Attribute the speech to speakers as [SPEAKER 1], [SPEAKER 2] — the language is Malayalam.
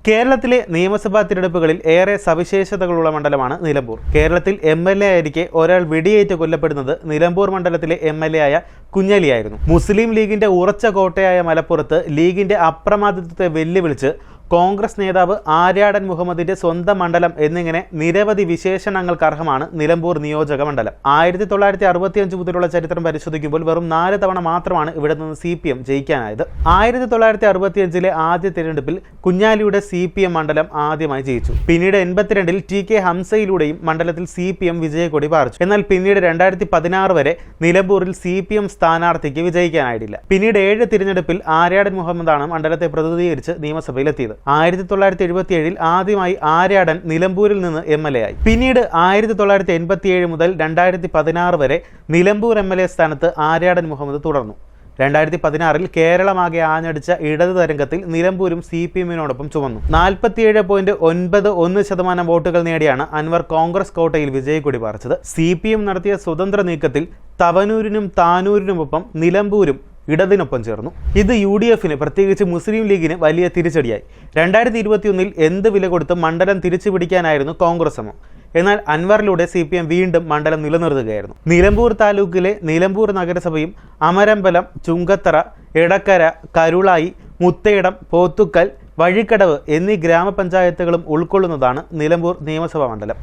[SPEAKER 1] കേരളത്തിലെ നിയമസഭാ തിരഞ്ഞെടുപ്പുകളിൽ ഏറെ സവിശേഷതകളുള്ള മണ്ഡലമാണ് നിലമ്പൂർ. കേരളത്തിൽ MLA ആയിരിക്കെ ഒരാൾ വെടിയേറ്റ് കൊല്ലപ്പെടുന്നത് നിലമ്പൂർ മണ്ഡലത്തിലെ MLA ആയ കുഞ്ഞാലിയായിരുന്നു. മുസ്ലിം ലീഗിന്റെ ഉറച്ച കോട്ടയായ മലപ്പുറത്ത് ലീഗിന്റെ അപ്രമാദിത്വത്തെ വെല്ലുവിളിച്ച് കോൺഗ്രസ് നേതാവ് ആര്യാടൻ മുഹമ്മദിന്റെ സ്വന്തം മണ്ഡലം എന്നിങ്ങനെ നിരവധി വിശേഷണങ്ങൾക്ക് അർഹമാണ് നിലമ്പൂർ നിയോജക മണ്ഡലം. 1965 മുതലുള്ള ചരിത്രം പരിശോധിക്കുമ്പോൾ വെറും 4 തവണ മാത്രമാണ് ഇവിടെ നിന്ന് CPM ജയിക്കാനായത്. 1965 ആദ്യ തിരഞ്ഞെടുപ്പിൽ കുഞ്ഞാലിയുടെ CPM മണ്ഡലം ആദ്യമായി ജയിച്ചു. പിന്നീട് 82 TK ഹംസയിലൂടെയും മണ്ഡലത്തിൽ CPM വിജയക്കൊടി പാറിച്ചു. എന്നാൽ പിന്നീട് 2016 വരെ നിലമ്പൂരിൽ CPM സ്ഥാനാർത്ഥിക്ക് വിജയിക്കാനായിട്ടില്ല. പിന്നീട് 7 തിരഞ്ഞെടുപ്പിൽ ആര്യാടൻ മുഹമ്മദാണ് മണ്ഡലത്തെ പ്രതിനിധീകരിച്ച് നിയമസഭയിലെത്തിയത്. 1977 ആദ്യമായി ആര്യാടൻ നിലമ്പൂരിൽ നിന്ന് MLA ആയി. പിന്നീട് 1987 മുതൽ 2016 വരെ നിലമ്പൂർ MLA സ്ഥാനത്ത് ആര്യാടൻ മുഹമ്മദ് തുടർന്നു. 2016 കേരളമാകെ ആഞ്ഞടിച്ച ഇടതു തരംഗത്തിൽ നിലമ്പൂരും CPM-നോടൊപ്പം ചുമന്നു. 47.91% വോട്ടുകൾ നേടിയാണ് അൻവർ കോൺഗ്രസ് കോട്ടയിൽ വിജയക്കൊടി പാറിച്ചത്. CPM നടത്തിയ സ്വതന്ത്ര നീക്കത്തിൽ തവനൂരിനും താനൂരിനുമൊപ്പം നിലമ്പൂരും ഇടതിനൊപ്പം ചേർന്നു. ഇത് UDF-ന്, പ്രത്യേകിച്ച് മുസ്ലിം ലീഗിന് വലിയ തിരിച്ചടിയായി. 2021 എന്ത് വില കൊടുത്തും മണ്ഡലം തിരിച്ചു പിടിക്കാനായിരുന്നു കോൺഗ്രസ് ശ്രമം. എന്നാൽ അൻവറിലൂടെ CPM വീണ്ടും മണ്ഡലം നിലനിർത്തുകയായിരുന്നു. നിലമ്പൂർ താലൂക്കിലെ നിലമ്പൂർ നഗരസഭയും അമരമ്പലം, ചുങ്കത്തറ, എടക്കര, കരുളായി, മുത്തയിടം, പോത്തുക്കൽ, വഴിക്കടവ് എന്നീ ഗ്രാമപഞ്ചായത്തുകളും ഉൾക്കൊള്ളുന്നതാണ് നിലമ്പൂർ നിയമസഭാ മണ്ഡലം.